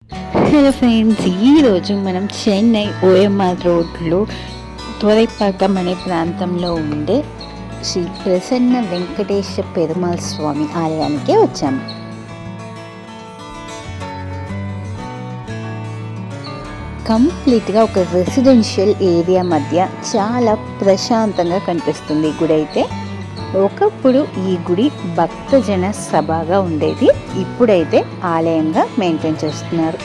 Hello friends, ఈరోజు మనం Chennai OMR రోడ్లో తురైపాకం అనే ప్రాంతంలో ఉండే శ్రీ ప్రసన్న వెంకటేశ పెరుమాళ్ స్వామి ఆలయానికి వచ్చాము. కంప్లీట్గా ఒక రెసిడెన్షియల్ ఏరియా మధ్య చాలా ప్రశాంతంగా కనిపిస్తుంది గుడి అయితే. ఒకప్పుడు ఈ గుడి భక్తజన సభగా ఉండేది, ఇప్పుడైతే ఆలయంగా మెయింటైన్ చేస్తున్నారు.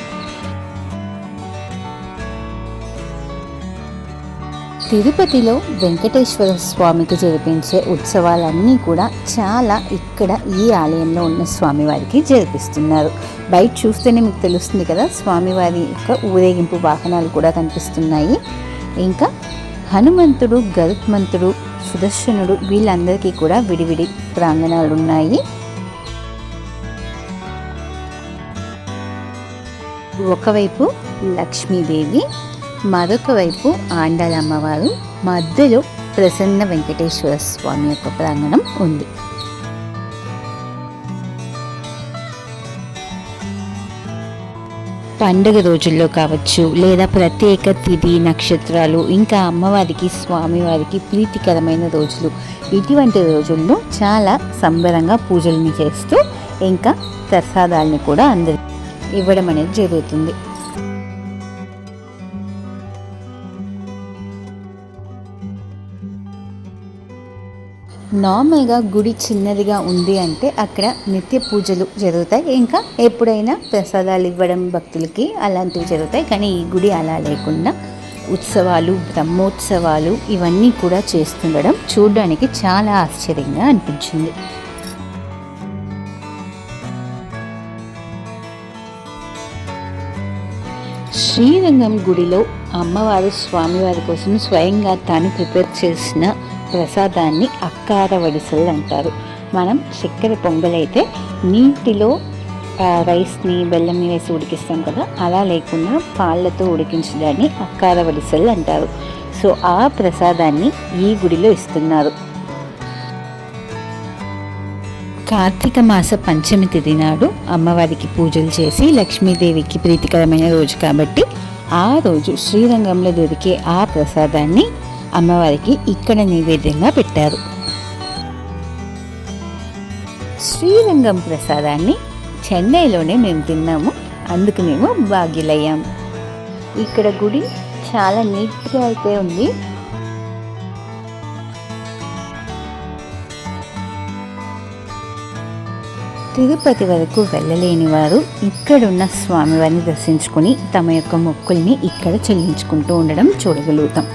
తిరుపతిలో వెంకటేశ్వర స్వామికి జరిపించే ఉత్సవాలన్నీ కూడా చాలా ఇక్కడ ఈ ఆలయంలో ఉన్న స్వామివారికి జరిపిస్తున్నారు. బయట చూస్తేనే మీకు తెలుస్తుంది కదా, స్వామివారి యొక్క ఊరేగింపు వాహనాలు కూడా కనిపిస్తున్నాయి. ఇంకా హనుమంతుడు, గరుత్మంతుడు, సుదర్శనుడు వీళ్ళందరికీ కూడా విడివిడి ప్రాంగణాలు ఉన్నాయి. ఒకవైపు లక్ష్మీదేవి, మరొక వైపు ఆండాల అమ్మవారు, మధ్యలో ప్రసన్న వెంకటేశ్వర స్వామి యొక్క ప్రాంగణం ఉంది. పండుగ రోజుల్లో కావచ్చు, లేదా ప్రత్యేక తిథి నక్షత్రాలు, ఇంకా అమ్మవారికి స్వామివారికి ప్రీతికరమైన రోజులు, ఇటువంటి రోజుల్లో చాలా సంబరంగా పూజల్ని చేస్తూ ఇంకా ప్రసాదాలని కూడా అందరికి ఇవ్వడం అనేది జరుగుతుంది. నార్మల్గా గుడి చిన్నదిగా ఉంది అంటే అక్కడ నిత్య పూజలు జరుగుతాయి, ఇంకా ఎప్పుడైనా ప్రసాదాలు ఇవ్వడం భక్తులకి అలాంటివి జరుగుతాయి. కానీ ఈ గుడి అలా లేకుండా ఉత్సవాలు, బ్రహ్మోత్సవాలు ఇవన్నీ కూడా చేస్తుండడం చూడడానికి చాలా ఆశ్చర్యంగా అనిపించింది. శ్రీరంగం గుడిలో అమ్మవారు స్వామివారి కోసం స్వయంగా తాను ప్రిపేర్ చేసిన ప్రసాదాన్ని అక్కార వడిసలు అంటారు. మనం చక్కెర పొంగలైతే నీటిలో రైస్ని బెల్లంని వేసి ఉడికిస్తాం కదా, అలా లేకుండా పాళ్ళతో ఉడికించడాన్ని అక్కార వడిసలు అంటారు. సో ఆ ప్రసాదాన్ని ఈ గుడిలో ఇస్తున్నారు. కార్తీక మాస పంచమి తిథి నాడు అమ్మవారికి పూజలు చేసి లక్ష్మీదేవికి ప్రీతికరమైన రోజు కాబట్టి ఆ రోజు శ్రీరంగంలో దొరికే ఆ ప్రసాదాన్ని అమ్మవారికి ఇక్కడ నైవేద్యంగా పెట్టారు. శ్రీరంగం ప్రసాదాన్ని చెన్నైలోనే మేము తిన్నాము, అందుకు మేము భాగ్యులయ్యాము. ఇక్కడ గుడి చాలా నీట్గా అయితే ఉంది. తిరుపతి వరకు వెళ్ళలేని వారు ఇక్కడున్న స్వామివారిని దర్శించుకొని తమ యొక్క మొక్కుల్ని ఇక్కడ చెల్లించుకుంటూ ఉండడం చూడగలుగుతాం.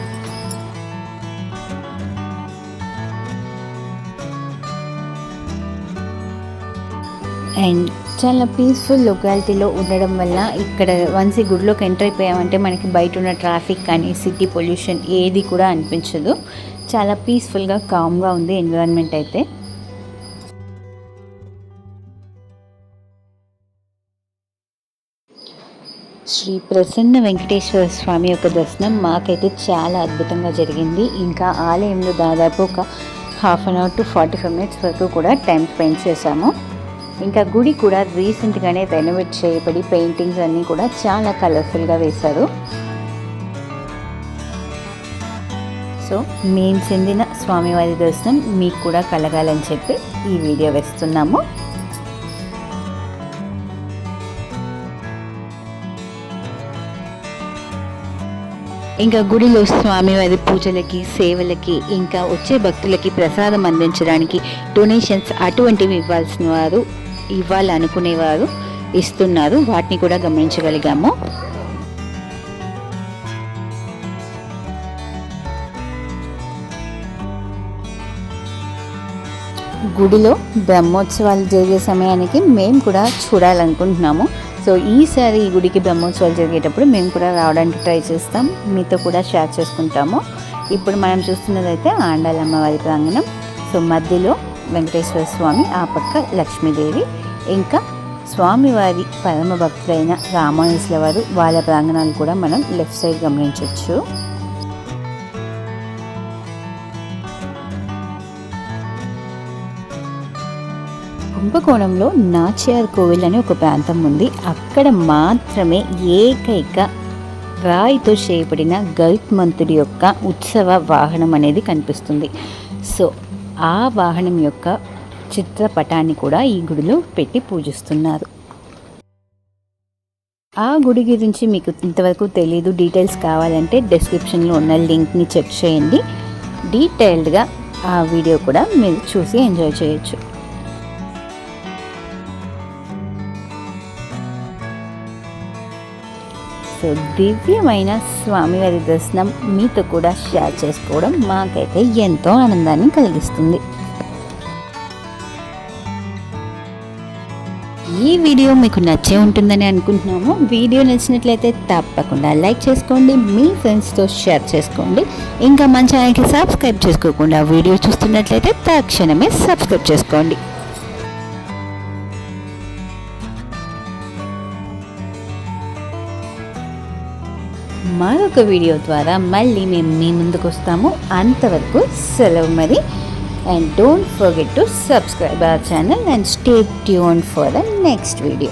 అండ్ చాలా పీస్ఫుల్ లొకాలిటీలో ఉండడం వల్ల ఇక్కడ వన్స్ ఈ గుడిలోకి ఎంటర్ అయిపోయామంటే మనకి బయట ఉన్న ట్రాఫిక్ కానీ సిటీ పొల్యూషన్ ఏది కూడా అనిపించదు. చాలా పీస్ఫుల్గా కామ్గా ఉంది ఎన్విరాన్మెంట్ అయితే. శ్రీ ప్రసన్న వెంకటేశ్వర స్వామి యొక్క దర్శనం మాకైతే చాలా అద్భుతంగా జరిగింది. ఇంకా ఆలయంలో దాదాపు ఒక 1/2 అవర్ టు 45 మినిట్స్ వరకు కూడా టైం స్పెండ్ చేశాము. ఇంకా గుడి కూడా రీసెంట్గానే రెనోవేట్ చేయబడి పెయింటింగ్స్ అన్నీ కూడా చాలా కలర్ఫుల్గా వేశారు. సో మేము చెందిన స్వామివారి దర్శనం మీకు కూడా కలగాలని చెప్పి ఈ వీడియో వేస్తున్నాము. ఇంకా గుడిలో స్వామివారి పూజలకి, సేవలకి, ఇంకా వచ్చే భక్తులకి ప్రసాదం అందించడానికి డొనేషన్స్ అటువంటివి ఇవ్వాల్సిన వారు, ఇవ్వాలనుకునేవారు ఇస్తున్నారు. వాటిని కూడా గమనించగలిగాము. గుడిలో బ్రహ్మోత్సవాలు జరిగే సమయానికి మేము కూడా చూడాలనుకుంటున్నాము. సో ఈసారి ఈ గుడికి బ్రహ్మోత్సవాలు జరిగేటప్పుడు మేము కూడా రావడానికి ట్రై చేస్తాం, మీతో కూడా షేర్ చేసుకుంటాము. ఇప్పుడు మనం చూస్తున్నదైతే ఆండాల అమ్మవారి ప్రాంగణం. సో మధ్యలో వెంకటేశ్వర స్వామి, ఆ పక్క లక్ష్మీదేవి, ఇంకా స్వామివారి పరమ భక్తులైన రామానుజుల వారు, వాళ్ళ ప్రాంగణాలు కూడా మనం లెఫ్ట్ సైడ్ గమనించవచ్చు. కుంభకోణంలో నాచ్యార్ కోవిల్ అని ఒక ప్రాంతం ఉంది. అక్కడ మాత్రమే ఏకైక రాయితో చేయబడిన గరుత్మంతుడి యొక్క ఉత్సవ వాహనం అనేది కనిపిస్తుంది. సో ఆ వాహనం యొక్క చిత్రపటాన్ని కూడా ఈ గుడిలో పెట్టి పూజిస్తున్నారు. ఆ గుడి గురించి మీకు ఇంతవరకు తెలీదు, డీటెయిల్స్ కావాలంటే డిస్క్రిప్షన్లో ఉన్న లింక్ని చెక్ చేయండి. డీటెయిల్డ్గా ఆ వీడియో కూడా మీరు చూసి ఎంజాయ్ చేయొచ్చు. సో దివ్యమైన స్వామివారి దర్శనం మీతో కూడా షేర్ చేసుకోవడం మాకైతే ఎంతో ఆనందాన్ని కలిగిస్తుంది. ఈ వీడియో మీకు నచ్చే ఉంటుందని అనుకుంటున్నాము. వీడియో నచ్చినట్లయితే తప్పకుండా లైక్ చేసుకోండి, మీ ఫ్రెండ్స్తో షేర్ చేసుకోండి. ఇంకా మన ఛానల్కి సబ్స్క్రైబ్ చేసుకోకుండా వీడియో చూస్తున్నట్లయితే తక్షణమే సబ్స్క్రైబ్ చేసుకోండి. మరొక వీడియో ద్వారా మళ్ళీ మేము మీ ముందుకు వస్తాము. అంతవరకు సెలవు మరి. And don't forget to subscribe our channel and stay tuned for the next video.